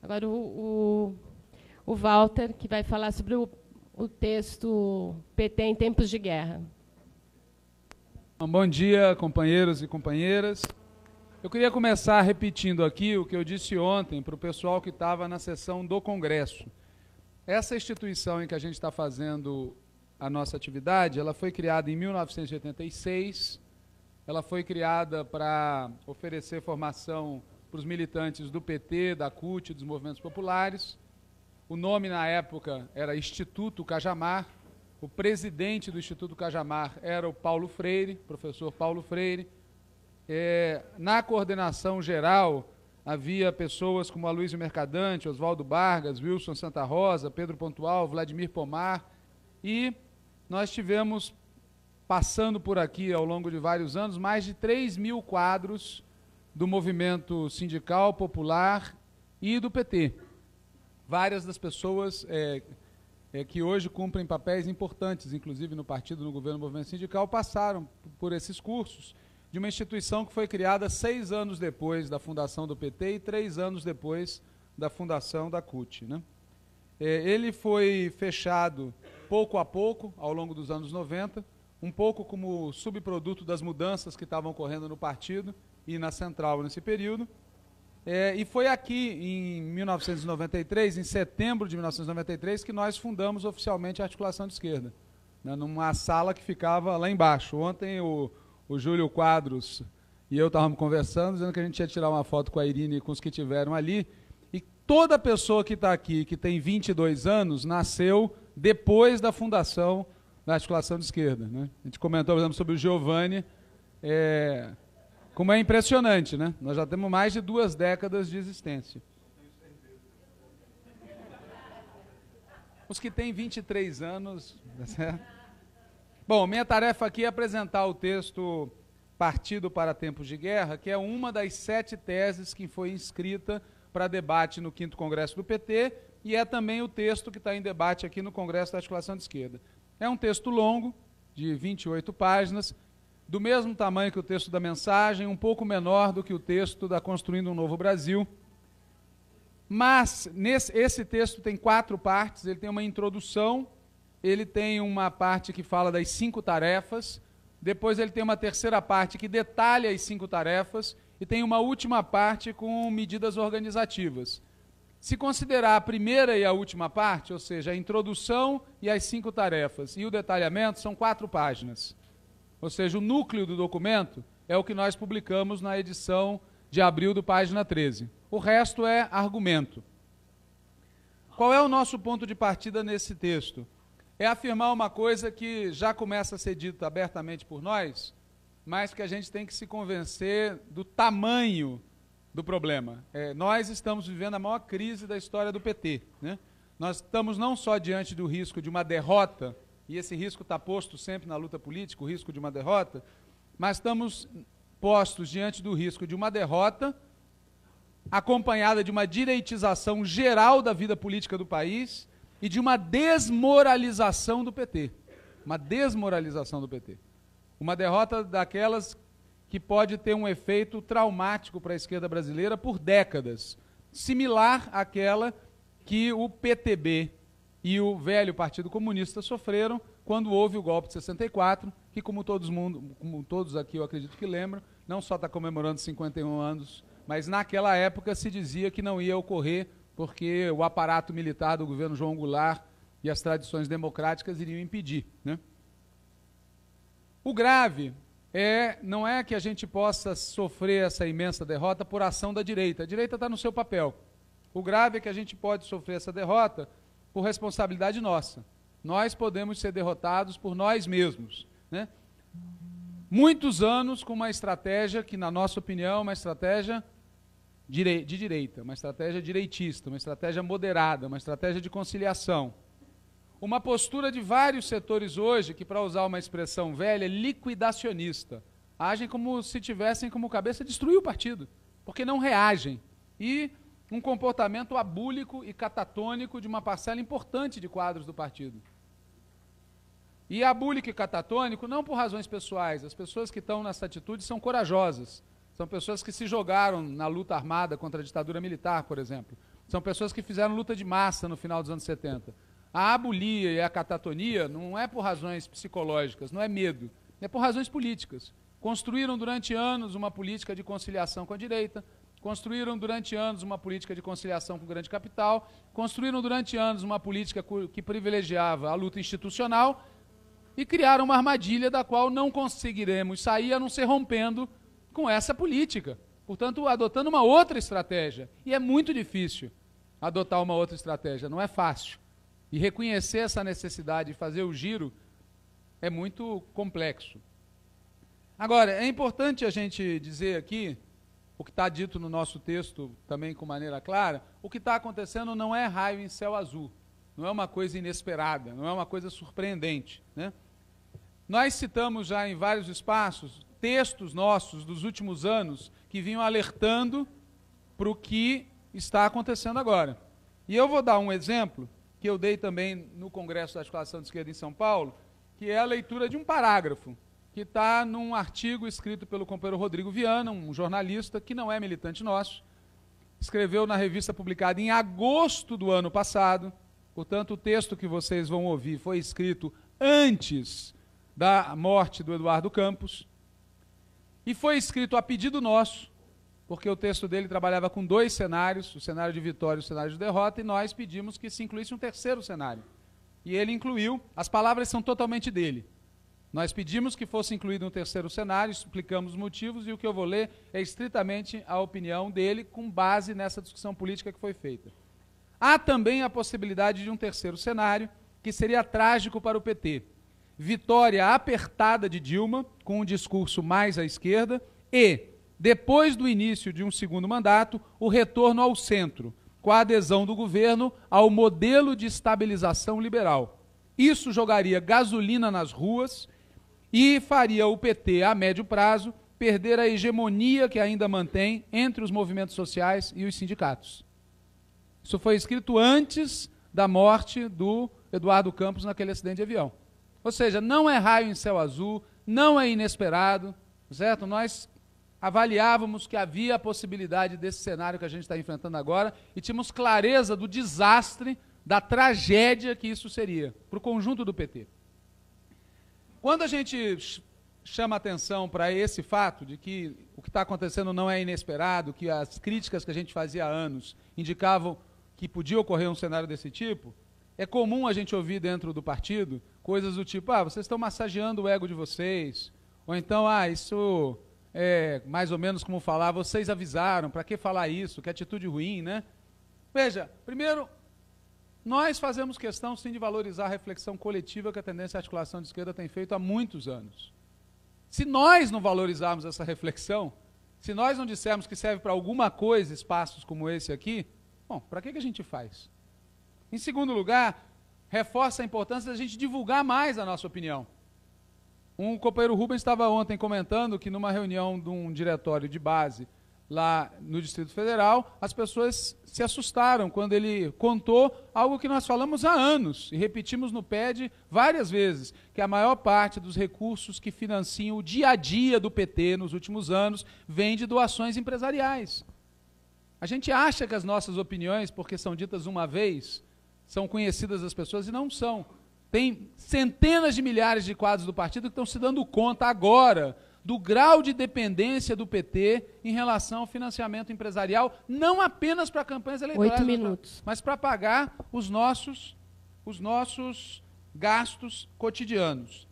Agora, o Walter, que vai falar sobre o texto PT em Tempos de Guerra. Bom dia, companheiros e companheiras. Eu queria começar repetindo aqui o que eu disse ontem para o pessoal que estava na sessão do Congresso. Essa instituição em que a gente está fazendo a nossa atividade, ela foi criada em 1986, ela foi criada para oferecer formação para os militantes do PT, da CUT, dos movimentos populares. O nome na época era Instituto Cajamar. O presidente do Instituto Cajamar era o Paulo Freire, professor Paulo Freire. Na coordenação geral, havia pessoas como Aloysio Mercadante, Oswaldo Vargas, Wilson Santa Rosa, Pedro Pontual, Vladimir Pomar. E nós tivemos, passando por aqui ao longo de vários anos, mais de 3.000 quadros do movimento sindical, popular e do PT. Várias das pessoas que hoje cumprem papéis importantes, inclusive no partido, no governo, no movimento sindical, passaram por esses cursos de uma instituição que foi criada 6 anos depois da fundação do PT e 3 anos depois da fundação da CUT, né? Ele foi fechado pouco a pouco, ao longo dos anos 90, um pouco como subproduto das mudanças que estavam ocorrendo no partido e na central nesse período. E foi aqui, em 1993, em setembro de 1993, que nós fundamos oficialmente a Articulação de Esquerda, né, numa sala que ficava lá embaixo. Ontem o Júlio Quadros e eu estávamos conversando, dizendo que a gente ia tirar uma foto com a Irine e com os que tiveram ali, e toda pessoa que está aqui, que tem 22 anos, nasceu depois da fundação da Articulação de Esquerda, né? A gente comentou, por exemplo, sobre o Giovanni, como é impressionante, né? Nós já temos mais de 2 décadas de existência. Os que têm 23 anos, tá certo? Bom, minha tarefa aqui é apresentar o texto Partido para Tempos de Guerra, que é uma das 7 teses que foi inscrita para debate no 5º Congresso do PT, e é também o texto que está em debate aqui no Congresso da Articulação de Esquerda. É um texto longo, de 28 páginas, do mesmo tamanho que o texto da mensagem, um pouco menor do que o texto da Construindo um Novo Brasil. Mas esse texto tem 4 partes, ele tem uma introdução, ele tem uma parte que fala das 5 tarefas, depois ele tem uma terceira parte que detalha as 5 tarefas, e tem uma última parte com medidas organizativas. Se considerar a primeira e a última parte, ou seja, a introdução e as 5 tarefas, e o detalhamento, são 4 páginas. Ou seja, o núcleo do documento é o que nós publicamos na edição de abril do Página 13. O resto é argumento. Qual é o nosso ponto de partida nesse texto? É afirmar uma coisa que já começa a ser dita abertamente por nós, mas que a gente tem que se convencer do tamanho do problema. Nós estamos vivendo a maior crise da história do PT, né? Nós estamos não só diante do risco de uma derrota, e esse risco está posto sempre na luta política, o risco de uma derrota, mas estamos postos diante do risco de uma derrota acompanhada de uma direitização geral da vida política do país e de uma desmoralização do PT. Uma desmoralização do PT. Uma derrota daquelas que pode ter um efeito traumático para a esquerda brasileira por décadas, similar àquela que o PTB e o velho Partido Comunista sofreram quando houve o golpe de 64, que como todos aqui eu acredito que lembram, não só está comemorando 51 anos, mas naquela época se dizia que não ia ocorrer porque o aparato militar do governo João Goulart e as tradições democráticas iriam impedir, né? O grave não é que a gente possa sofrer essa imensa derrota por ação da direita. A direita está no seu papel. O grave é que a gente pode sofrer essa derrota por responsabilidade nossa. Nós podemos ser derrotados por nós mesmos, né? Muitos anos com uma estratégia que, na nossa opinião, é uma estratégia de direita, uma estratégia direitista, uma estratégia moderada, uma estratégia de conciliação. Uma postura de vários setores hoje, que, para usar uma expressão velha, é liquidacionista. Agem como se tivessem como cabeça destruir o partido, porque não reagem. E um comportamento abúlico e catatônico de uma parcela importante de quadros do partido. E abúlico e catatônico não por razões pessoais. As pessoas que estão nessa atitude são corajosas. São pessoas que se jogaram na luta armada contra a ditadura militar, por exemplo. São pessoas que fizeram luta de massa no final dos anos 70. A abulia e a catatonia não é por razões psicológicas, não é medo, é por razões políticas. Construíram durante anos uma política de conciliação com a direita, construíram durante anos uma política de conciliação com o grande capital, construíram durante anos uma política que privilegiava a luta institucional e criaram uma armadilha da qual não conseguiremos sair a não ser rompendo com essa política. Portanto, adotando uma outra estratégia. E é muito difícil adotar uma outra estratégia, não é fácil. E reconhecer essa necessidade de fazer o giro é muito complexo. Agora, é importante a gente dizer aqui, o que está dito no nosso texto também com maneira clara, o que está acontecendo não é raio em céu azul, não é uma coisa inesperada, não é uma coisa surpreendente, né? Nós citamos já em vários espaços textos nossos dos últimos anos que vinham alertando para o que está acontecendo agora. E eu vou dar um exemplo que eu dei também no Congresso da Articulação de Esquerda em São Paulo, que é a leitura de um parágrafo, que está num artigo escrito pelo companheiro Rodrigo Viana, um jornalista que não é militante nosso, escreveu na revista publicada em agosto do ano passado, portanto o texto que vocês vão ouvir foi escrito antes da morte do Eduardo Campos, e foi escrito a pedido nosso, porque o texto dele trabalhava com dois cenários, o cenário de vitória e o cenário de derrota, e nós pedimos que se incluísse um terceiro cenário. E ele incluiu, as palavras são totalmente dele. Nós pedimos que fosse incluído um terceiro cenário, explicamos os motivos, e o que eu vou ler é estritamente a opinião dele, com base nessa discussão política que foi feita. Há também a possibilidade de um terceiro cenário, que seria trágico para o PT. Vitória apertada de Dilma, com um discurso mais à esquerda, e depois do início de um segundo mandato, o retorno ao centro, com a adesão do governo ao modelo de estabilização liberal. Isso jogaria gasolina nas ruas e faria o PT, a médio prazo, perder a hegemonia que ainda mantém entre os movimentos sociais e os sindicatos. Isso foi escrito antes da morte do Eduardo Campos naquele acidente de avião. Ou seja, não é raio em céu azul, não é inesperado, certo? Nós avaliávamos que havia a possibilidade desse cenário que a gente está enfrentando agora e tínhamos clareza do desastre, da tragédia que isso seria para o conjunto do PT. Quando a gente chama atenção para esse fato de que o que está acontecendo não é inesperado, que as críticas que a gente fazia há anos indicavam que podia ocorrer um cenário desse tipo, é comum a gente ouvir dentro do partido coisas do tipo, vocês estão massageando o ego de vocês, ou então, isso é mais ou menos como falar, vocês avisaram, para que falar isso, que atitude ruim, né? Veja, primeiro, nós fazemos questão sim de valorizar a reflexão coletiva que a tendência à articulação de esquerda tem feito há muitos anos. Se nós não valorizarmos essa reflexão, se nós não dissermos que serve para alguma coisa espaços como esse aqui, bom, para que a gente faz? Em segundo lugar, reforça a importância da gente divulgar mais a nossa opinião. Um companheiro Rubens estava ontem comentando que numa reunião de um diretório de base lá no Distrito Federal, as pessoas se assustaram quando ele contou algo que nós falamos há anos e repetimos no PED várias vezes, que a maior parte dos recursos que financiam o dia a dia do PT nos últimos anos vem de doações empresariais. A gente acha que as nossas opiniões, porque são ditas uma vez, são conhecidas das pessoas e não são. Tem centenas de milhares de quadros do partido que estão se dando conta agora do grau de dependência do PT em relação ao financiamento empresarial, não apenas para campanhas eleitorais, 8 minutos. mas para pagar os nossos gastos cotidianos.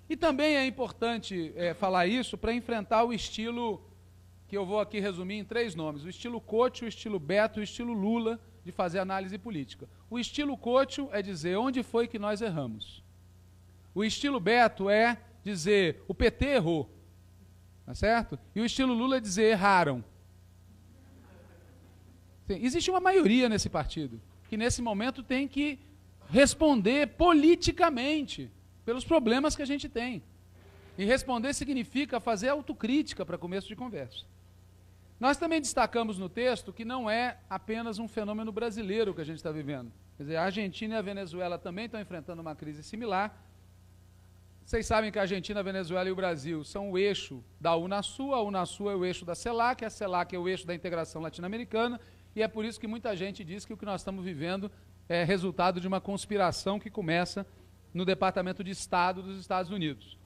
E também é importante falar isso para enfrentar o estilo, que eu vou aqui resumir em 3 nomes, o estilo Couto, o estilo Beto e o estilo Lula, de fazer análise política. O estilo Couto é dizer onde foi que nós erramos. O estilo Beto é dizer o PT errou, tá certo? E o estilo Lula é dizer erraram. Existe uma maioria nesse partido que nesse momento tem que responder politicamente pelos problemas que a gente tem. E responder significa fazer autocrítica para começo de conversa. Nós também destacamos no texto que não é apenas um fenômeno brasileiro que a gente está vivendo. Quer dizer, a Argentina e a Venezuela também estão enfrentando uma crise similar. Vocês sabem que a Argentina, a Venezuela e o Brasil são o eixo da Unasul, a Unasul é o eixo da CELAC, a CELAC é o eixo da integração latino-americana, e é por isso que muita gente diz que o que nós estamos vivendo é resultado de uma conspiração que começa no Departamento de Estado dos Estados Unidos.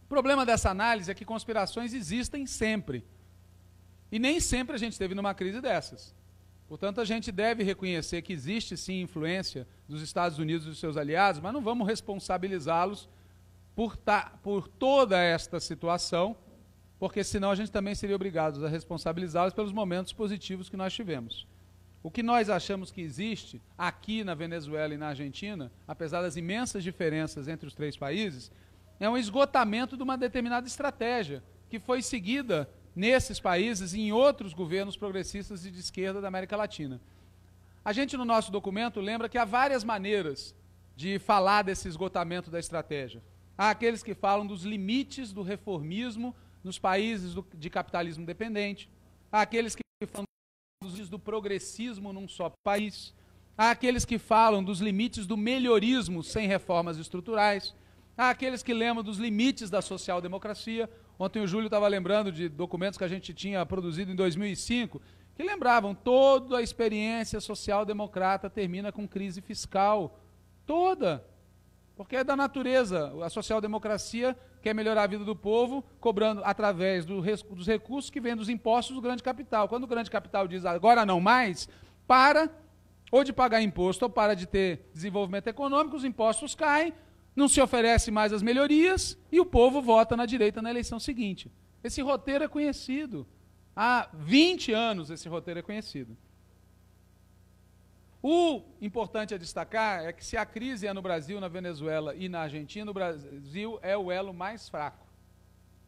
O problema dessa análise é que conspirações existem sempre. E nem sempre a gente esteve numa crise dessas. Portanto, a gente deve reconhecer que existe sim influência dos Estados Unidos e dos seus aliados, mas não vamos responsabilizá-los por toda esta situação, porque senão a gente também seria obrigado a responsabilizá-los pelos momentos positivos que nós tivemos. O que nós achamos que existe aqui na Venezuela e na Argentina, apesar das imensas diferenças entre os três países, é um esgotamento de uma determinada estratégia que foi seguida nesses países e em outros governos progressistas e de esquerda da América Latina. A gente, no nosso documento, lembra que há várias maneiras de falar desse esgotamento da estratégia. Há aqueles que falam dos limites do reformismo nos países de capitalismo dependente, há aqueles que falam dos limites do progressismo num só país, há aqueles que falam dos limites do melhorismo sem reformas estruturais, há aqueles que lembram dos limites da social-democracia. Ontem o Júlio estava lembrando de documentos que a gente tinha produzido em 2005, que lembravam toda a experiência social-democrata termina com crise fiscal. Toda. Porque é da natureza. A social-democracia quer melhorar a vida do povo, cobrando através dos recursos que vêm dos impostos do grande capital. Quando o grande capital diz agora não mais, para ou de pagar imposto ou para de ter desenvolvimento econômico, os impostos caem, não se oferece mais as melhorias e o povo vota na direita na eleição seguinte. Esse roteiro é conhecido. Há 20 anos esse roteiro é conhecido. O importante a destacar é que se a crise é no Brasil, na Venezuela e na Argentina, o Brasil é o elo mais fraco.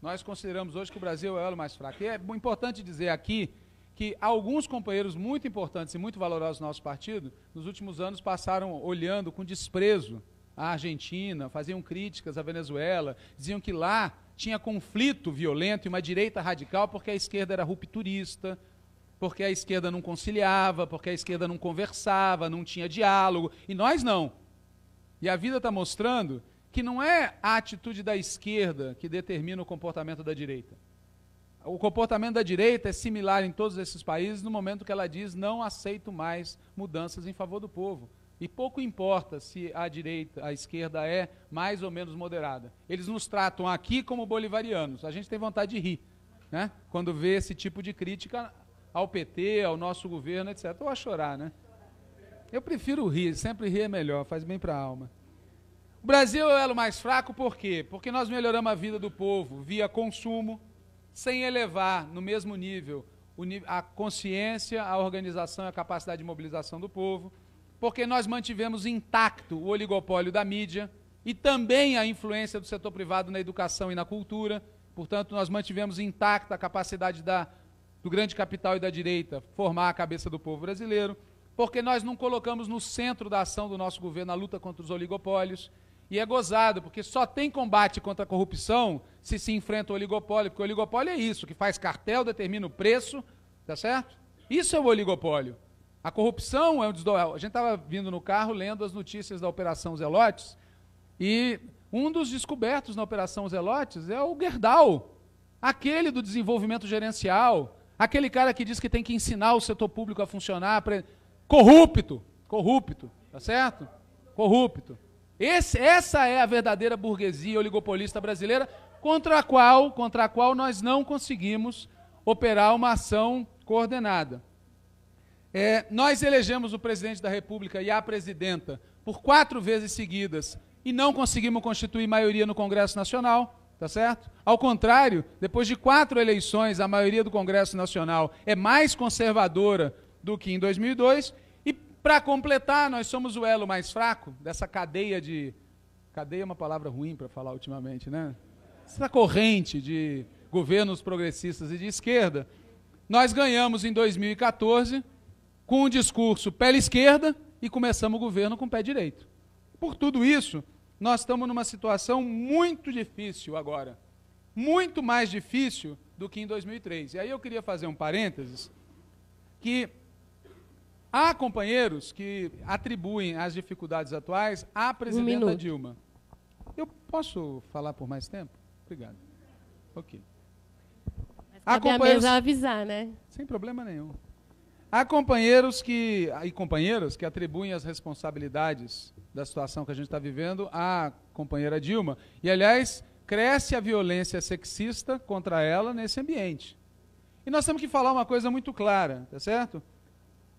Nós consideramos hoje que o Brasil é o elo mais fraco. E é importante dizer aqui que alguns companheiros muito importantes e muito valorosos do nosso partido, nos últimos anos passaram olhando com desprezo a Argentina, faziam críticas à Venezuela, diziam que lá tinha conflito violento e uma direita radical porque a esquerda era rupturista, porque a esquerda não conciliava, porque a esquerda não conversava, não tinha diálogo, e nós não. E a vida está mostrando que não é a atitude da esquerda que determina o comportamento da direita. O comportamento da direita é similar em todos esses países no momento que ela diz não aceito mais mudanças em favor do povo. E pouco importa se a direita, a esquerda é mais ou menos moderada. Eles nos tratam aqui como bolivarianos. A gente tem vontade de rir, né? Quando vê esse tipo de crítica ao PT, ao nosso governo, etc. Ou a chorar, né? Eu prefiro rir, sempre rir é melhor, faz bem para a alma. O Brasil é o elo mais fraco por quê? Porque nós melhoramos a vida do povo via consumo, sem elevar no mesmo nível a consciência, a organização e a capacidade de mobilização do povo, porque nós mantivemos intacto o oligopólio da mídia e também a influência do setor privado na educação e na cultura. Portanto, nós mantivemos intacta a capacidade do grande capital e da direita formar a cabeça do povo brasileiro, porque nós não colocamos no centro da ação do nosso governo a luta contra os oligopólios. E é gozado, porque só tem combate contra a corrupção se enfrenta o oligopólio, porque o oligopólio é isso, que faz cartel, determina o preço, tá certo? Isso é o oligopólio. A corrupção é a gente estava vindo no carro lendo as notícias da Operação Zelotes e um dos descobertos na Operação Zelotes é o Gerdau, aquele do desenvolvimento gerencial, aquele cara que diz que tem que ensinar o setor público a funcionar, corrupto, tá certo? Corrupto. Essa é a verdadeira burguesia oligopolista brasileira contra a qual nós não conseguimos operar uma ação coordenada. Nós elegemos o presidente da República e a presidenta por 4 vezes seguidas e não conseguimos constituir maioria no Congresso Nacional, tá certo? Ao contrário, depois de 4 eleições, a maioria do Congresso Nacional é mais conservadora do que em 2002 e, para completar, nós somos o elo mais fraco dessa cadeia de... Cadeia é uma palavra ruim para falar ultimamente, né? Essa corrente de governos progressistas e de esquerda. Nós ganhamos em 2014... com um discurso pela esquerda e começamos o governo com o pé direito. Por tudo isso, nós estamos numa situação muito difícil agora. Muito mais difícil do que em 2003. E aí eu queria fazer um parênteses, que há companheiros que atribuem as dificuldades atuais à presidenta Dilma. Eu posso falar por mais tempo? Obrigado. Ok. Mas cabe a mesa avisar, né? Sem problema nenhum. Há companheiros e companheiras que atribuem as responsabilidades da situação que a gente está vivendo à companheira Dilma. E, aliás, cresce a violência sexista contra ela nesse ambiente. E nós temos que falar uma coisa muito clara, tá certo?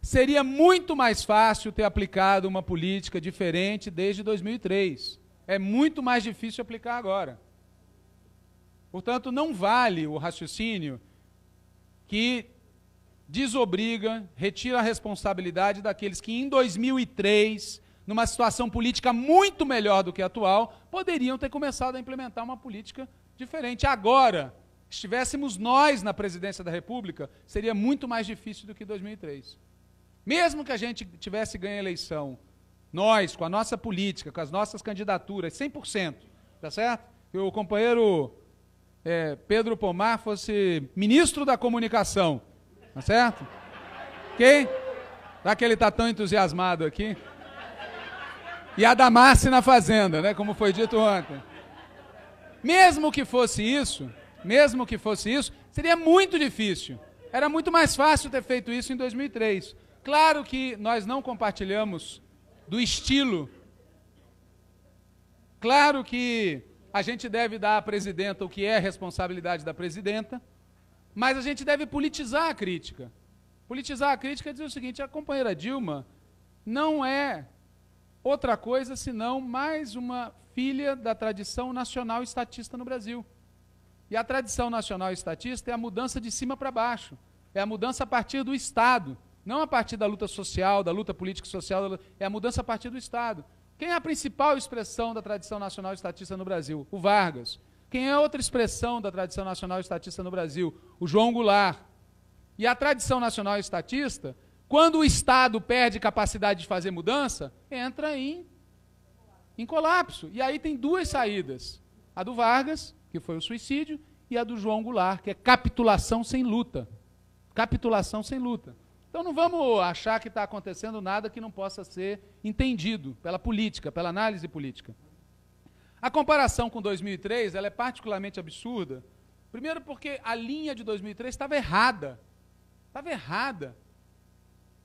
Seria muito mais fácil ter aplicado uma política diferente desde 2003. É muito mais difícil aplicar agora. Portanto, não vale o raciocínio que desobriga, retira a responsabilidade daqueles que em 2003, numa situação política muito melhor do que a atual, poderiam ter começado a implementar uma política diferente. Agora, se estivéssemos nós na presidência da República, seria muito mais difícil do que 2003. Mesmo que a gente tivesse ganho a eleição, nós, com a nossa política, com as nossas candidaturas, 100%, tá certo? Que o companheiro Pedro Pomar fosse ministro da comunicação, tá certo? Ok? Já que ele está tão entusiasmado aqui. E a Damasce na fazenda, né? Como foi dito ontem. Mesmo que fosse isso, seria muito difícil. Era muito mais fácil ter feito isso em 2003. Claro que nós não compartilhamos do estilo. Claro que a gente deve dar à presidenta o que é responsabilidade da presidenta, mas a gente deve politizar a crítica. Politizar a crítica é dizer o seguinte: a companheira Dilma não é outra coisa senão mais uma filha da tradição nacional estatista no Brasil. E a tradição nacional estatista é a mudança de cima para baixo, é a mudança a partir do Estado, não a partir da luta social, da luta política e social, é a mudança a partir do Estado. Quem é a principal expressão da tradição nacional estatista no Brasil? O Vargas. Quem é outra expressão da tradição nacional estatista no Brasil? O João Goulart. E a tradição nacional estatista, quando o Estado perde capacidade de fazer mudança, entra em colapso. E aí tem duas saídas. A do Vargas, que foi o suicídio, e a do João Goulart, que é capitulação sem luta. Capitulação sem luta. Então não vamos achar que está acontecendo nada que não possa ser entendido pela política, pela análise política. A comparação com 2003 ela é particularmente absurda. Primeiro porque a linha de 2003 estava errada. Estava errada.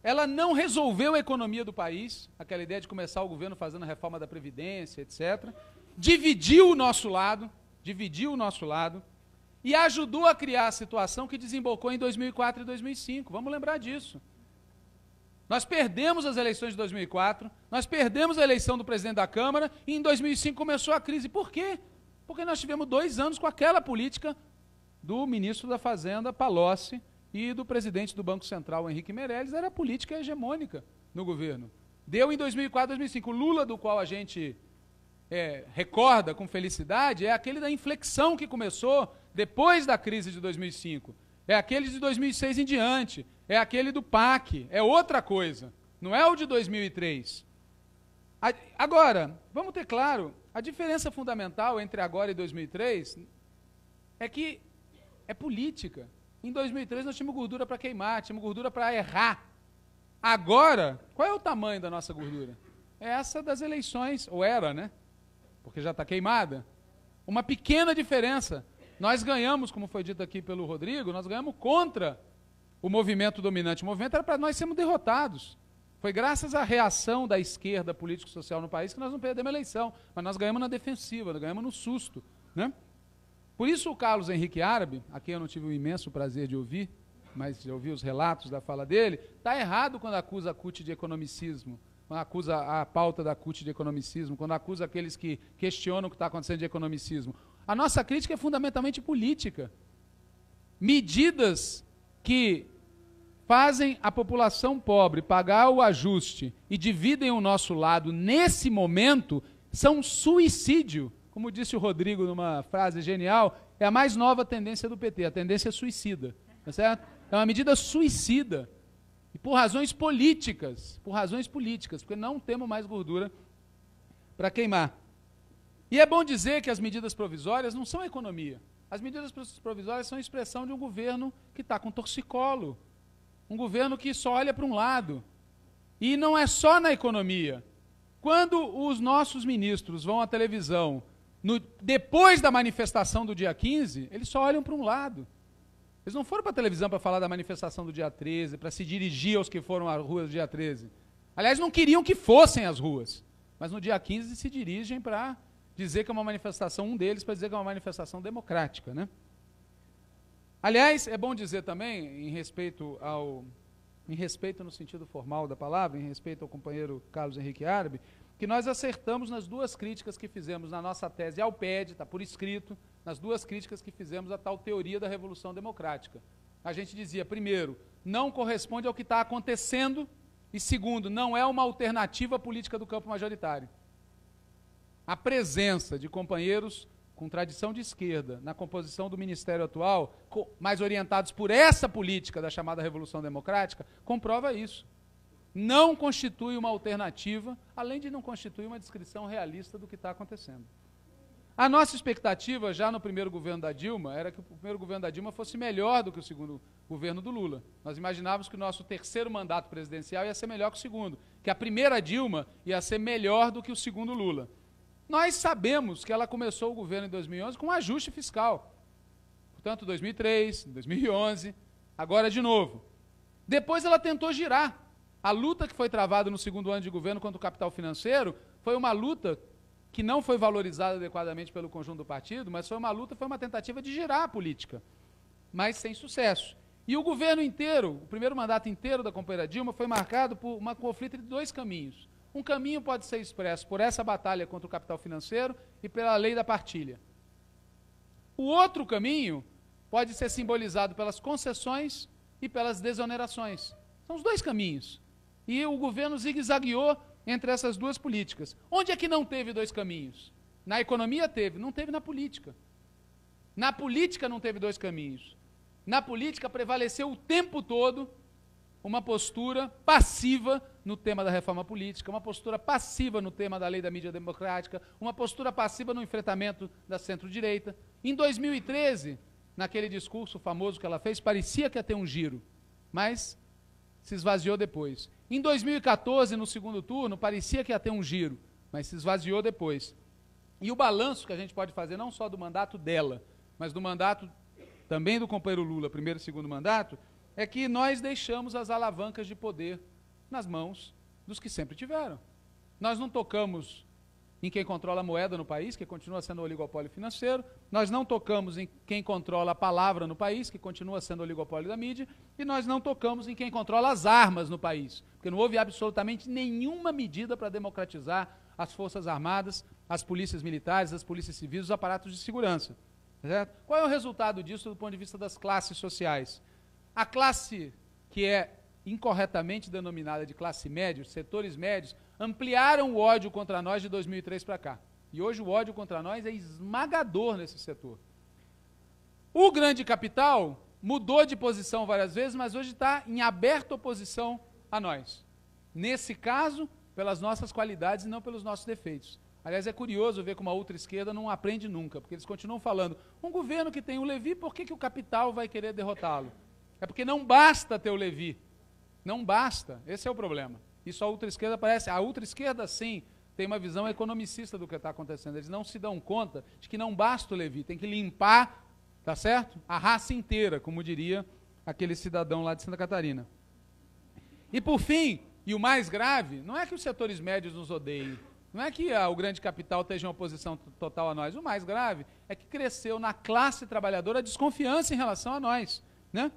Ela não resolveu a economia do país, aquela ideia de começar o governo fazendo a reforma da Previdência, etc. Dividiu o nosso lado, e ajudou a criar a situação que desembocou em 2004 e 2005. Vamos lembrar disso. Nós perdemos as eleições de 2004, nós perdemos a eleição do presidente da Câmara, e em 2005 começou a crise. Por quê? Porque nós tivemos 2 anos com aquela política do ministro da Fazenda, Palocci, e do presidente do Banco Central, Henrique Meirelles. Era a política hegemônica no governo. Deu em 2004, 2005. O Lula, do qual a gente recorda com felicidade, é aquele da inflexão que começou depois da crise de 2005. É aquele de 2006 em diante. É aquele do PAC. É outra coisa. Não é o de 2003. Agora, vamos ter claro, a diferença fundamental entre agora e 2003 é que é política. Em 2003 nós tínhamos gordura para queimar, tínhamos gordura para errar. Agora, qual é o tamanho da nossa gordura? É essa das eleições, ou era, né? Porque já está queimada. Uma pequena diferença. Nós ganhamos, como foi dito aqui pelo Rodrigo, nós ganhamos contra o movimento dominante. O movimento era para nós sermos derrotados. Foi graças à reação da esquerda político-social no país que nós não perdemos a eleição. Mas nós ganhamos na defensiva, nós ganhamos no susto, né? Por isso o Carlos Henrique Árabe, a quem eu não tive o imenso prazer de ouvir, mas já ouvi os relatos da fala dele, está errado quando acusa a CUT de economicismo, quando acusa a pauta da CUT de economicismo, quando acusa aqueles que questionam o que está acontecendo de economicismo. A nossa crítica é fundamentalmente política. Medidas que fazem a população pobre pagar o ajuste e dividem o nosso lado nesse momento são suicídio. Como disse o Rodrigo numa frase genial, é a mais nova tendência do PT, a tendência suicida. Tá certo? É uma medida suicida. E por razões políticas, porque não temos mais gordura para queimar. E é bom dizer que as medidas provisórias não são economia. As medidas provisórias são a expressão de um governo que está com torcicolo, um governo que só olha para um lado. E não é só na economia. Quando os nossos ministros vão à televisão, depois da manifestação do dia 15, eles só olham para um lado. Eles não foram para a televisão para falar da manifestação do dia 13, para se dirigir aos que foram às ruas do dia 13. Aliás, não queriam que fossem às ruas. Mas no dia 15 se dirigem para dizer que é uma manifestação, um deles para dizer que é uma manifestação democrática, né? Aliás, é bom dizer também, em respeito no sentido formal da palavra, em respeito ao companheiro Carlos Henrique Arbe, que nós acertamos nas duas críticas que fizemos na nossa tese ao PED, está por escrito, nas duas críticas que fizemos à tal teoria da Revolução Democrática. A gente dizia, primeiro, não corresponde ao que está acontecendo, e segundo, não é uma alternativa política do campo majoritário. A presença de companheiros com tradição de esquerda na composição do ministério atual, mais orientados por essa política da chamada Revolução Democrática, comprova isso. Não constitui uma alternativa, além de não constituir uma descrição realista do que está acontecendo. A nossa expectativa, já no primeiro governo da Dilma, era que o primeiro governo da Dilma fosse melhor do que o segundo governo do Lula. Nós imaginávamos que o nosso terceiro mandato presidencial ia ser melhor que o segundo, que a primeira Dilma ia ser melhor do que o segundo Lula. Nós sabemos que ela começou o governo em 2011 com um ajuste fiscal. Portanto, 2003, 2011, agora de novo. Depois ela tentou girar. A luta que foi travada no segundo ano de governo contra o capital financeiro foi uma luta que não foi valorizada adequadamente pelo conjunto do partido, mas foi uma tentativa de girar a política, mas sem sucesso. E o governo inteiro, o primeiro mandato inteiro da companheira Dilma foi marcado por um conflito de dois caminhos. Um caminho pode ser expresso por essa batalha contra o capital financeiro e pela lei da partilha. O outro caminho pode ser simbolizado pelas concessões e pelas desonerações. São os dois caminhos. E o governo zigue-zagueou entre essas duas políticas. Onde é que não teve dois caminhos? Na economia teve, não teve na política. Na política não teve dois caminhos. Na política prevaleceu o tempo todo uma postura passiva no tema da reforma política, uma postura passiva no tema da lei da mídia democrática, uma postura passiva no enfrentamento da centro-direita. Em 2013, naquele discurso famoso que ela fez, parecia que ia ter um giro, mas se esvaziou depois. Em 2014, no segundo turno, parecia que ia ter um giro, mas se esvaziou depois. E o balanço que a gente pode fazer, não só do mandato dela, mas do mandato também do companheiro Lula, primeiro e segundo mandato, é que nós deixamos as alavancas de poder nas mãos dos que sempre tiveram. Nós não tocamos em quem controla a moeda no país, que continua sendo o oligopólio financeiro, nós não tocamos em quem controla a palavra no país, que continua sendo o oligopólio da mídia, e nós não tocamos em quem controla as armas no país, porque não houve absolutamente nenhuma medida para democratizar as Forças Armadas, as polícias militares, as polícias civis, os aparatos de segurança. Certo? Qual é o resultado disso do ponto de vista das classes sociais? A classe que é incorretamente denominada de classe média, os setores médios, ampliaram o ódio contra nós de 2003 para cá. E hoje o ódio contra nós é esmagador nesse setor. O grande capital mudou de posição várias vezes, mas hoje está em aberta oposição a nós. Nesse caso, pelas nossas qualidades e não pelos nossos defeitos. Aliás, é curioso ver como a ultra-esquerda não aprende nunca, porque eles continuam falando, um governo que tem o Levi, por que o capital vai querer derrotá-lo? É porque não basta ter o Levi. Não basta. Esse é o problema. Isso a ultra-esquerda parece... A ultra-esquerda, sim, tem uma visão economicista do que está acontecendo. Eles não se dão conta de que não basta o Levi, tem que limpar, tá certo? A raça inteira, como diria aquele cidadão lá de Santa Catarina. E, por fim, e o mais grave, não é que os setores médios nos odeiem, não é que o grande capital esteja em oposição total a nós. O mais grave é que cresceu na classe trabalhadora a desconfiança em relação a nós, né?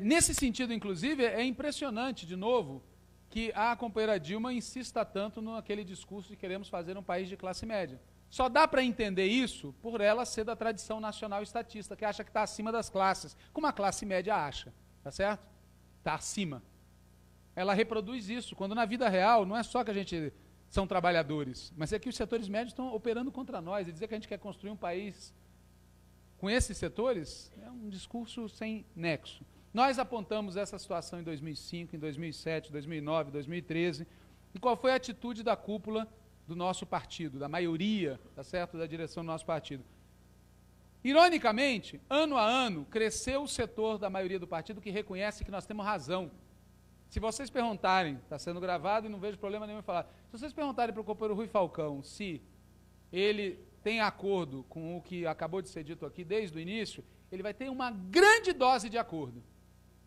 Nesse sentido, inclusive, é impressionante, de novo, que a companheira Dilma insista tanto naquele discurso de queremos fazer um país de classe média. Só dá para entender isso por ela ser da tradição nacional estatista, que acha que está acima das classes, como a classe média acha, tá certo? Está acima. Ela reproduz isso, quando na vida real não é só que a gente são trabalhadores, mas é que os setores médios estão operando contra nós, e dizer que a gente quer construir um país com esses setores é um discurso sem nexo. Nós apontamos essa situação em 2005, em 2007, 2009, 2013, e qual foi a atitude da cúpula do nosso partido, da maioria, tá certo, da direção do nosso partido. Ironicamente, ano a ano, cresceu o setor da maioria do partido que reconhece que nós temos razão. Se vocês perguntarem, está sendo gravado e não vejo problema nenhum em falar, se vocês perguntarem para o companheiro Rui Falcão se ele tem acordo com o que acabou de ser dito aqui desde o início, ele vai ter uma grande dose de acordo.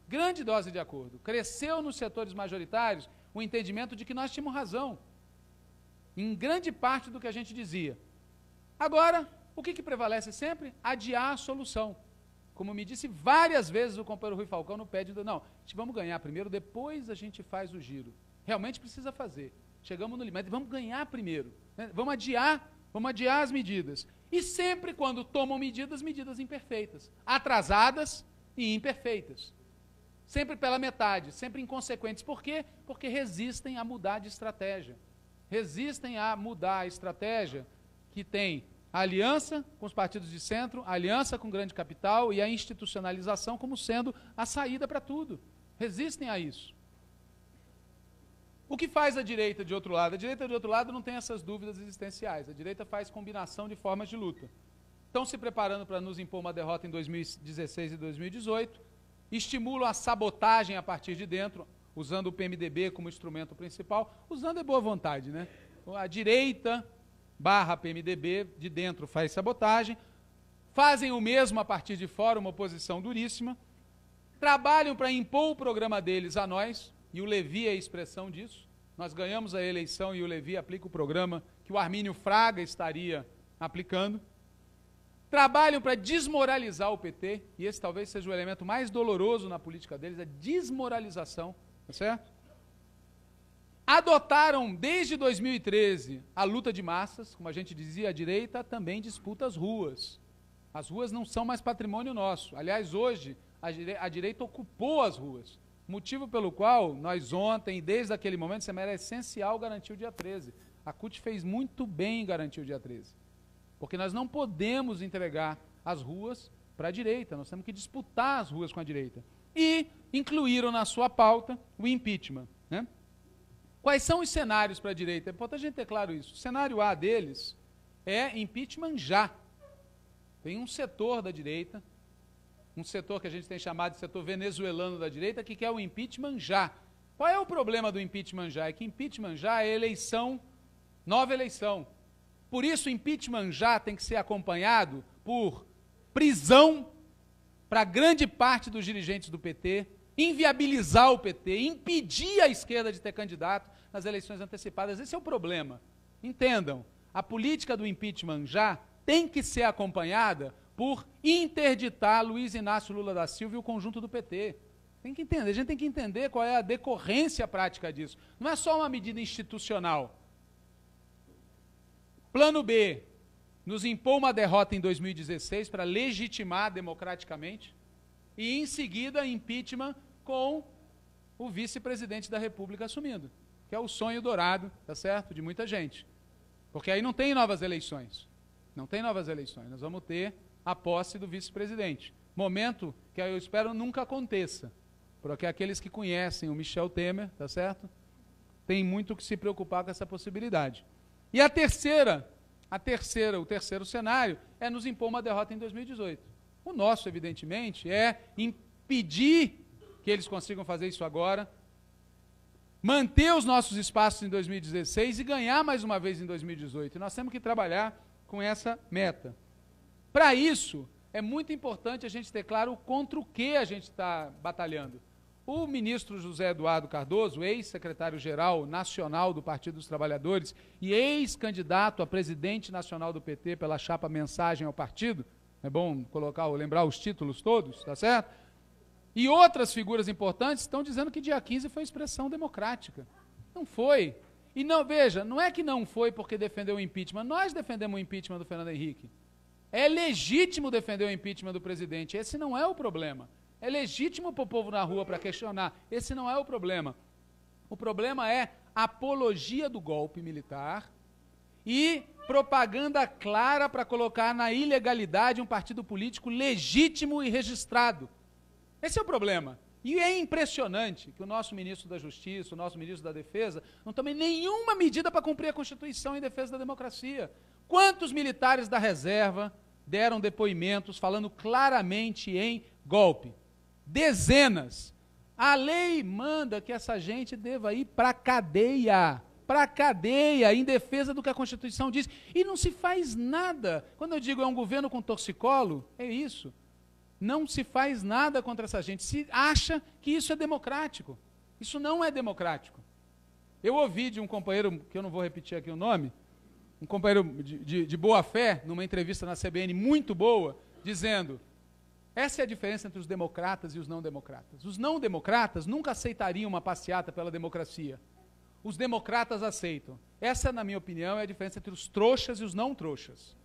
Grande dose de acordo. Cresceu nos setores majoritários o entendimento de que nós tínhamos razão, em grande parte do que a gente dizia. Agora, o que prevalece sempre? Adiar a solução. Como me disse várias vezes o companheiro Rui Falcão no pé não, vamos ganhar primeiro, depois a gente faz o giro. Realmente precisa fazer. Chegamos no limite, vamos ganhar primeiro. Né? Vamos adiar as medidas. E sempre quando tomam medidas imperfeitas, atrasadas e imperfeitas. Sempre pela metade, sempre inconsequentes. Por quê? Porque resistem a mudar de estratégia. Resistem a mudar a estratégia que tem a aliança com os partidos de centro, a aliança com o grande capital e a institucionalização como sendo a saída para tudo. Resistem a isso. O que faz a direita de outro lado? A direita de outro lado não tem essas dúvidas existenciais. A direita faz combinação de formas de luta. Estão se preparando para nos impor uma derrota em 2016 e 2018, estimulam a sabotagem a partir de dentro, usando o PMDB como instrumento principal, usando é boa vontade, né? A direita / PMDB de dentro faz sabotagem, fazem o mesmo a partir de fora, uma oposição duríssima, trabalham para impor o programa deles a nós, e o Levi é a expressão disso. Nós ganhamos a eleição e o Levi aplica o programa que o Armínio Fraga estaria aplicando. Trabalham para desmoralizar o PT, e esse talvez seja o elemento mais doloroso na política deles, a desmoralização, tá certo? Adotaram, desde 2013, a luta de massas, como a gente dizia, a direita também disputa as ruas. As ruas não são mais patrimônio nosso. Aliás, hoje, a direita ocupou as ruas. Motivo pelo qual nós ontem, desde aquele momento, isso era essencial garantir o dia 13. A CUT fez muito bem em garantir o dia 13. Porque nós não podemos entregar as ruas para a direita, nós temos que disputar as ruas com a direita. E incluíram na sua pauta o impeachment. Né? Quais são os cenários para a direita? É importante a gente ter claro isso. O cenário A deles é impeachment já. Tem um setor da direita, um setor que a gente tem chamado de setor venezuelano da direita, que quer o impeachment já. Qual é o problema do impeachment já? É que impeachment já é eleição, nova eleição. Por isso, o impeachment já tem que ser acompanhado por prisão para grande parte dos dirigentes do PT, inviabilizar o PT, impedir a esquerda de ter candidato nas eleições antecipadas. Esse é o problema. Entendam, a política do impeachment já tem que ser acompanhada por interditar Luiz Inácio Lula da Silva e o conjunto do PT. Tem que entender, a gente tem que entender qual é a decorrência prática disso. Não é só uma medida institucional. Plano B, nos impor uma derrota em 2016 para legitimar democraticamente e, em seguida, impeachment com o vice-presidente da República assumindo, que é o sonho dourado, tá certo, de muita gente. Porque aí não tem novas eleições. Não tem novas eleições. Nós vamos ter a posse do vice-presidente. Momento que eu espero nunca aconteça, porque aqueles que conhecem o Michel Temer, tá certo, tem muito que se preocupar com essa possibilidade. E o terceiro cenário é nos impor uma derrota em 2018. O nosso, evidentemente, é impedir que eles consigam fazer isso agora, manter os nossos espaços em 2016 e ganhar mais uma vez em 2018. E nós temos que trabalhar com essa meta. Para isso, é muito importante a gente ter claro contra o que a gente está batalhando. O ministro José Eduardo Cardoso, ex-secretário-geral nacional do Partido dos Trabalhadores e ex-candidato a presidente nacional do PT pela chapa Mensagem ao Partido, é bom lembrar os títulos todos, tá certo? E outras figuras importantes estão dizendo que dia 15 foi expressão democrática. Não foi. E não, veja, não é que não foi porque defendeu o impeachment. Nós defendemos o impeachment do Fernando Henrique. É legítimo defender o impeachment do presidente. Esse não é o problema. É legítimo pôr o povo na rua para questionar. Esse não é o problema. O problema é apologia do golpe militar e propaganda clara para colocar na ilegalidade um partido político legítimo e registrado. Esse é o problema. E é impressionante que o nosso ministro da Justiça, o nosso ministro da Defesa, não tomem nenhuma medida para cumprir a Constituição em defesa da democracia. Quantos militares da reserva deram depoimentos falando claramente em golpe? Dezenas. A lei manda que essa gente deva ir para a cadeia, em defesa do que a Constituição diz. E não se faz nada. Quando eu digo é um governo com torcicolo, é isso. não se faz nada contra essa gente, se acha que isso é democrático. Isso não é democrático. Eu ouvi de um companheiro, que eu não vou repetir aqui o nome, um companheiro de boa fé, numa entrevista na CBN muito boa, dizendo: essa é a diferença entre os democratas e os não democratas. Os não democratas nunca aceitariam uma passeata pela democracia. Os democratas aceitam. Essa, na minha opinião, é a diferença entre os trouxas e os não trouxas.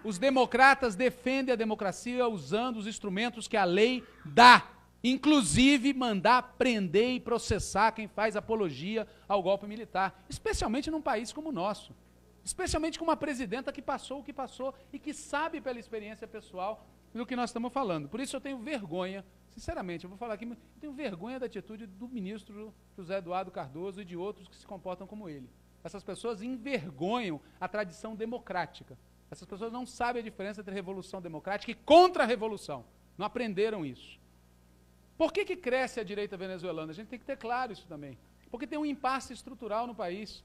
Os democratas defendem a democracia usando os instrumentos que a lei dá, inclusive mandar prender e processar quem faz apologia ao golpe militar, especialmente num país como o nosso, especialmente com uma presidenta que passou o que passou e que sabe pela experiência pessoal do que nós estamos falando. Por isso eu tenho vergonha, sinceramente, eu vou falar aqui, eu tenho vergonha da atitude do ministro José Eduardo Cardoso e de outros que se comportam como ele. Essas pessoas envergonham a tradição democrática. Essas pessoas não sabem a diferença entre revolução democrática e contra-revolução. Não aprenderam isso. Por que cresce a direita venezuelana? A gente tem que ter claro isso também. Porque tem um impasse estrutural no país.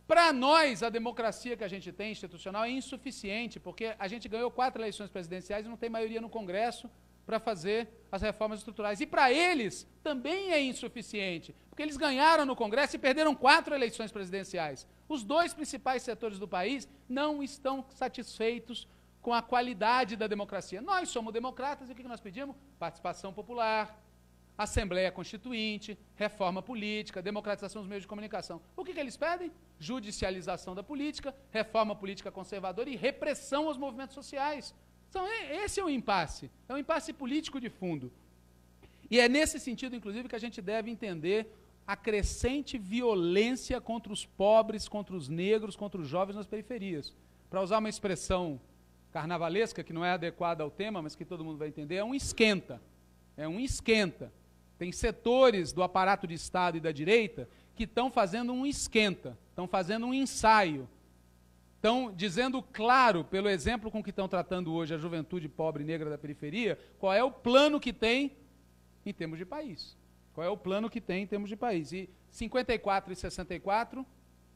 Para nós, a democracia que a gente tem, institucional, é insuficiente, porque a gente ganhou 4 eleições presidenciais e não tem maioria no Congresso para fazer as reformas estruturais. E para eles, também é insuficiente, porque eles ganharam no Congresso e perderam 4 eleições presidenciais. Os 2 principais setores do país não estão satisfeitos com a qualidade da democracia. Nós somos democratas e o que nós pedimos? Participação popular, Assembleia Constituinte, reforma política, democratização dos meios de comunicação. O que eles pedem? Judicialização da política, reforma política conservadora e repressão aos movimentos sociais. Então, esse é um impasse político de fundo. E é nesse sentido, inclusive, que a gente deve entender a crescente violência contra os pobres, contra os negros, contra os jovens nas periferias. Para usar uma expressão carnavalesca, que não é adequada ao tema, mas que todo mundo vai entender, é um esquenta. É um esquenta. Tem setores do aparato de Estado e da direita que estão fazendo um esquenta, estão fazendo um ensaio, estão dizendo claro, pelo exemplo com que estão tratando hoje a juventude pobre e negra da periferia, qual é o plano que tem em termos de país. Qual é o plano que tem em termos de país. E 54 e 64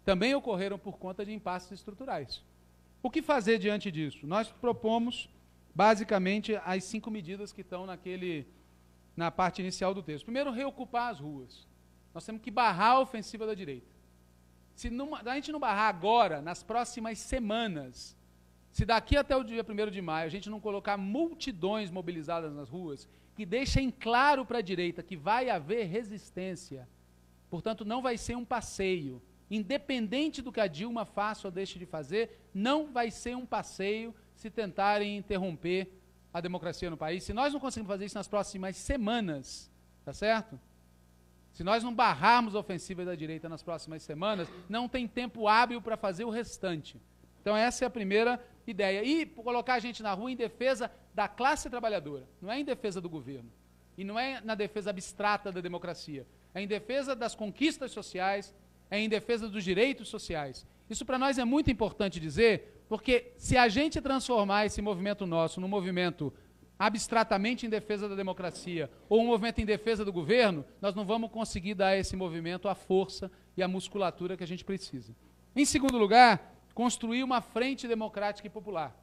também ocorreram por conta de impasses estruturais. O que fazer diante disso? Nós propomos, basicamente, as 5 medidas que estão na parte inicial do texto. Primeiro, reocupar as ruas. Nós temos que barrar a ofensiva da direita. Se a gente não barrar agora, nas próximas semanas, se daqui até o dia 1º de maio a gente não colocar multidões mobilizadas nas ruas, que deixem claro para a direita que vai haver resistência, portanto não vai ser um passeio, independente do que a Dilma faça ou deixe de fazer, não vai ser um passeio se tentarem interromper a democracia no país. Se nós não conseguimos fazer isso nas próximas semanas, tá certo? Se nós não barrarmos a ofensiva da direita nas próximas semanas, não tem tempo hábil para fazer o restante. Então essa é a primeira ideia. E colocar a gente na rua em defesa da classe trabalhadora, não é em defesa do governo. E não é na defesa abstrata da democracia. É em defesa das conquistas sociais, é em defesa dos direitos sociais. Isso para nós é muito importante dizer, porque se a gente transformar esse movimento nosso num movimento abstratamente em defesa da democracia ou um movimento em defesa do governo, nós não vamos conseguir dar a esse movimento a força e a musculatura que a gente precisa. Em segundo lugar, construir uma frente democrática e popular.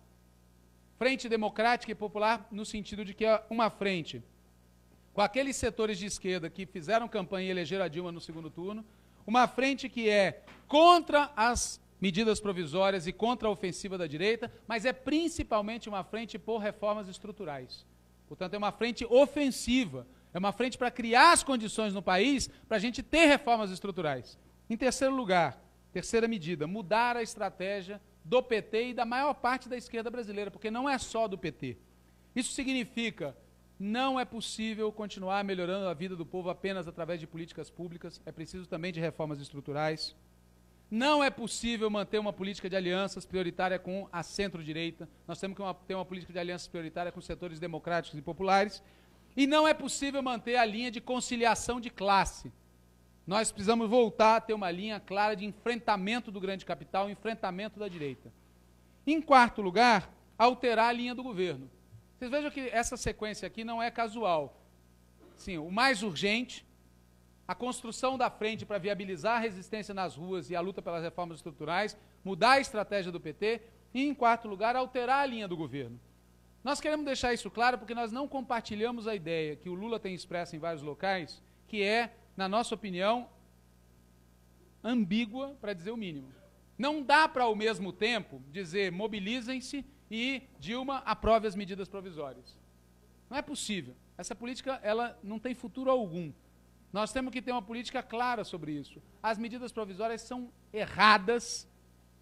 Frente democrática e popular no sentido de que é uma frente com aqueles setores de esquerda que fizeram campanha e elegeram a Dilma no segundo turno, uma frente que é contra as medidas provisórias e contra a ofensiva da direita, mas é principalmente uma frente por reformas estruturais. Portanto, é uma frente ofensiva, é uma frente para criar as condições no país para a gente ter reformas estruturais. Em terceiro lugar, terceira medida, mudar a estratégia do PT e da maior parte da esquerda brasileira, porque não é só do PT. Isso significa não é possível continuar melhorando a vida do povo apenas através de políticas públicas, é preciso também de reformas estruturais. Não é possível manter uma política de alianças prioritária com a centro-direita. Nós temos que ter uma política de alianças prioritária com setores democráticos e populares. E não é possível manter a linha de conciliação de classe. Nós precisamos voltar a ter uma linha clara de enfrentamento do grande capital, enfrentamento da direita. Em quarto lugar, alterar a linha do governo. Vocês vejam que essa sequência aqui não é casual. Sim, o mais urgente, a construção da frente para viabilizar a resistência nas ruas e a luta pelas reformas estruturais, mudar a estratégia do PT, e, em quarto lugar, alterar a linha do governo. Nós queremos deixar isso claro porque nós não compartilhamos a ideia que o Lula tem expresso em vários locais, que é, na nossa opinião, ambígua, para dizer o mínimo. Não dá para, ao mesmo tempo, dizer mobilizem-se e Dilma aprove as medidas provisórias. Não é possível. Essa política ela não tem futuro algum. Nós temos que ter uma política clara sobre isso. As medidas provisórias são erradas,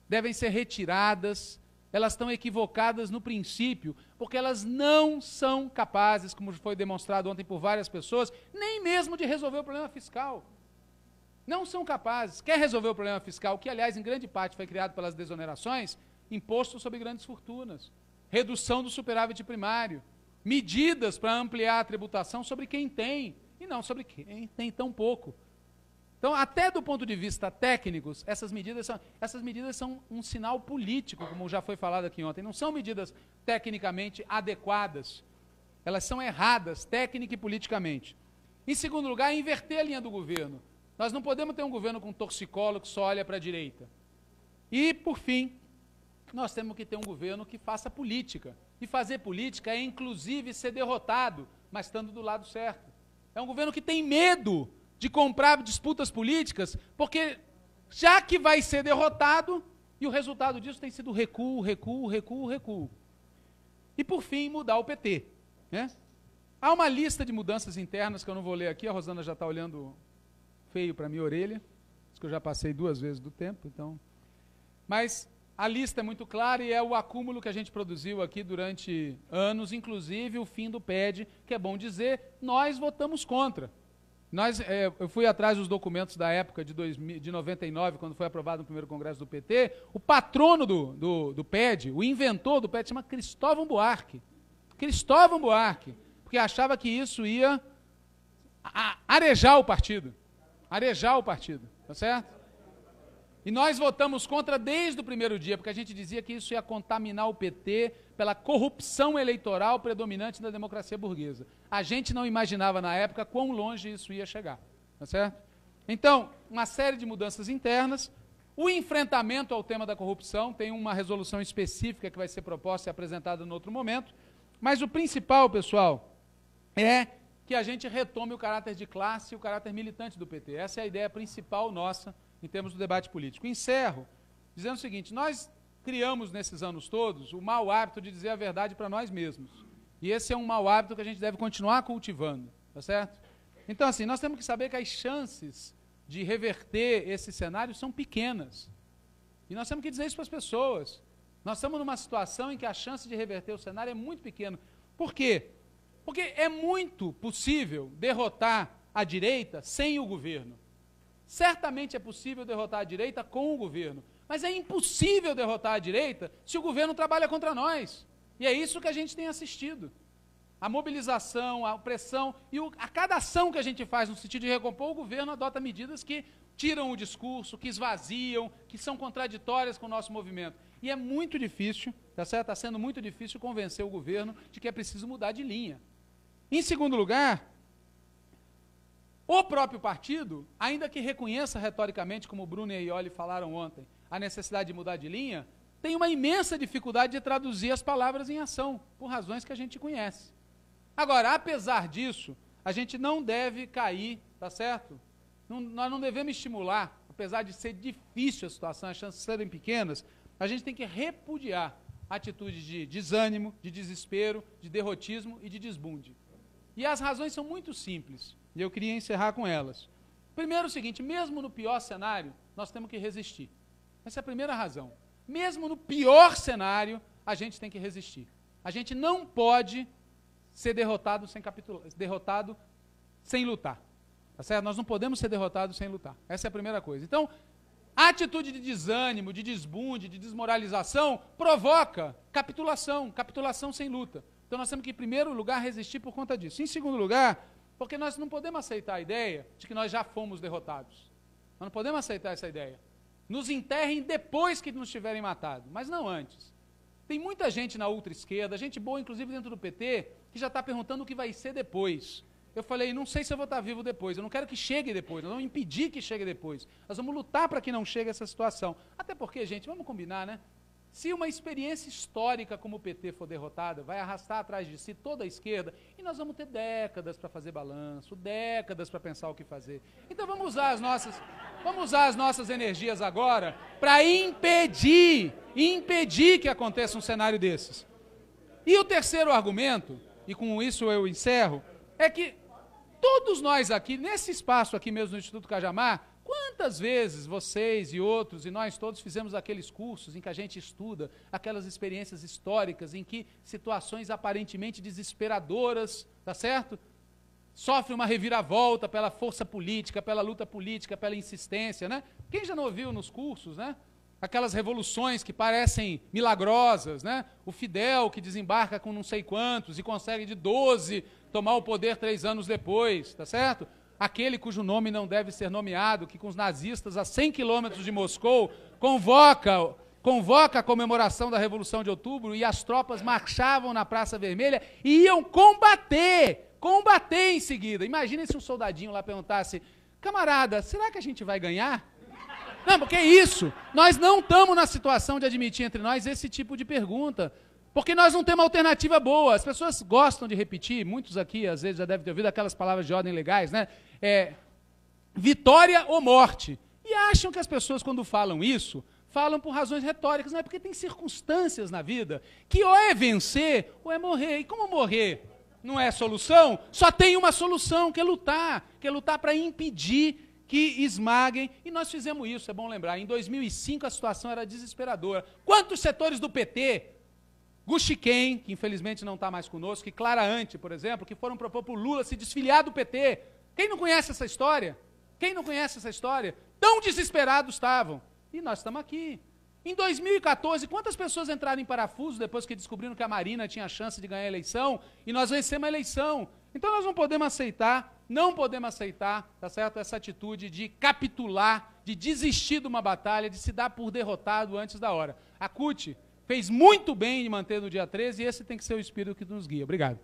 devem ser retiradas, elas estão equivocadas no princípio, porque elas não são capazes, como foi demonstrado ontem por várias pessoas, nem mesmo de resolver o problema fiscal. Não são capazes. Quer resolver o problema fiscal, que, aliás, em grande parte foi criado pelas desonerações? Imposto sobre grandes fortunas, redução do superávit primário, medidas para ampliar a tributação sobre quem tem, e não sobre quem tem tão pouco. Então, até do ponto de vista técnico, essas medidas são um sinal político, como já foi falado aqui ontem. Não são medidas tecnicamente adequadas. Elas são erradas, técnica e politicamente. Em segundo lugar, inverter a linha do governo. Nós não podemos ter um governo com torcicolo que só olha para a direita. E, por fim, nós temos que ter um governo que faça política. E fazer política é, inclusive, ser derrotado, mas estando do lado certo. É um governo que tem medo de comprar disputas políticas, porque já que vai ser derrotado, e o resultado disso tem sido recuo, recuo, recuo, recuo. E, por fim, mudar o PT. Né? Há uma lista de mudanças internas que eu não vou ler aqui, a Rosana já está olhando feio para a minha orelha, acho que eu já passei 2 vezes do tempo, então... Mas a lista é muito clara e é o acúmulo que a gente produziu aqui durante anos, inclusive o fim do PED, que é bom dizer, nós votamos contra. Eu fui atrás dos documentos da época de 99, quando foi aprovado no primeiro congresso do PT, o patrono do PED, o inventor do PED, chama Cristóvão Buarque. Cristóvão Buarque, porque achava que isso ia arejar o partido. Arejar o partido, tá certo? E nós votamos contra desde o primeiro dia, porque a gente dizia que isso ia contaminar o PT pela corrupção eleitoral predominante da democracia burguesa. A gente não imaginava na época quão longe isso ia chegar, tá certo? Então, uma série de mudanças internas, o enfrentamento ao tema da corrupção, tem uma resolução específica que vai ser proposta e apresentada em outro momento, mas o principal, pessoal, é que a gente retome o caráter de classe e o caráter militante do PT. Essa é a ideia principal nossa em termos do debate político. Encerro dizendo o seguinte, nós criamos nesses anos todos o mau hábito de dizer a verdade para nós mesmos. E esse é um mau hábito que a gente deve continuar cultivando, tá certo? Então, assim, nós temos que saber que as chances de reverter esse cenário são pequenas. E nós temos que dizer isso para as pessoas. Nós estamos numa situação em que a chance de reverter o cenário é muito pequena. Por quê? Porque é muito possível derrotar a direita sem o governo. Certamente é possível derrotar a direita com o governo, mas é impossível derrotar a direita se o governo trabalha contra nós. E é isso que a gente tem assistido. A mobilização, a pressão, e a cada ação que a gente faz no sentido de recompor, o governo adota medidas que tiram o discurso, que esvaziam, que são contraditórias com o nosso movimento. E é muito difícil, tá certo? Está sendo muito difícil convencer o governo de que é preciso mudar de linha. Em segundo lugar, o próprio partido, ainda que reconheça retoricamente, como o Bruno e a Ioli falaram ontem, a necessidade de mudar de linha, tem uma imensa dificuldade de traduzir as palavras em ação, por razões que a gente conhece. Agora, apesar disso, a gente não deve cair, tá certo? Nós não devemos estimular, apesar de ser difícil a situação, as chances serem pequenas, a gente tem que repudiar atitudes de desânimo, de desespero, de derrotismo e de desbunde. E as razões são muito simples, e eu queria encerrar com elas. Primeiro, o seguinte, mesmo no pior cenário, nós temos que resistir. Essa é a primeira razão. Mesmo no pior cenário, a gente tem que resistir. A gente não pode ser derrotado sem lutar. Tá certo? Nós não podemos ser derrotados sem lutar. Essa é a primeira coisa. Então, a atitude de desânimo, de desbunde, de desmoralização, provoca capitulação sem luta. Então nós temos que, em primeiro lugar, resistir por conta disso. Em segundo lugar, porque nós não podemos aceitar a ideia de que nós já fomos derrotados. Nós não podemos aceitar essa ideia. Nos enterrem depois que nos tiverem matado, mas não antes. Tem muita gente na ultra-esquerda, gente boa, inclusive dentro do PT, que já está perguntando o que vai ser depois. Eu falei, não sei se eu vou estar vivo depois, eu não quero que chegue depois, nós vamos impedir que chegue depois. Nós vamos lutar para que não chegue essa situação. Até porque, gente, vamos combinar, né? Se uma experiência histórica como o PT for derrotada, vai arrastar atrás de si toda a esquerda, e nós vamos ter décadas para fazer balanço, décadas para pensar o que fazer. Então vamos usar as nossas energias agora para impedir que aconteça um cenário desses. E o terceiro argumento, e com isso eu encerro, é que todos nós aqui, nesse espaço aqui mesmo no Instituto Cajamar, quantas vezes vocês e outros, e nós todos fizemos aqueles cursos em que a gente estuda aquelas experiências históricas em que situações aparentemente desesperadoras, tá certo? Sofre uma reviravolta pela força política, pela luta política, pela insistência, né? Quem já não ouviu nos cursos, né? Aquelas revoluções que parecem milagrosas, né? O Fidel que desembarca com não sei quantos e consegue de 12 tomar o poder 3 anos depois, tá certo? Aquele cujo nome não deve ser nomeado, que com os nazistas a 100 quilômetros de Moscou convoca a comemoração da Revolução de Outubro e as tropas marchavam na Praça Vermelha e iam combater em seguida. Imagina se um soldadinho lá perguntasse, camarada, será que a gente vai ganhar? Não, porque é isso, nós não estamos na situação de admitir entre nós esse tipo de pergunta, porque nós não temos alternativa boa. As pessoas gostam de repetir, muitos aqui às vezes já devem ter ouvido aquelas palavras de ordem legais, né? Vitória ou morte. E acham que as pessoas quando falam isso, falam por razões retóricas, não é porque tem circunstâncias na vida que ou é vencer ou é morrer. E como morrer não é solução, só tem uma solução, que é lutar para impedir que esmaguem, e nós fizemos isso, é bom lembrar. Em 2005 a situação era desesperadora. Quantos setores do PT, Guxiquem, que infelizmente não está mais conosco, e Clara Ante, por exemplo, que foram propor para o Lula se desfiliar do PT. Quem não conhece essa história? Tão desesperados estavam. E nós estamos aqui. Em 2014, quantas pessoas entraram em parafuso depois que descobriram que a Marina tinha chance de ganhar a eleição, e nós vencemos a eleição? Então nós não podemos aceitar, tá certo? Essa atitude de capitular, de desistir de uma batalha, de se dar por derrotado antes da hora. A CUT fez muito bem em manter no dia 13 e esse tem que ser o espírito que nos guia. Obrigado.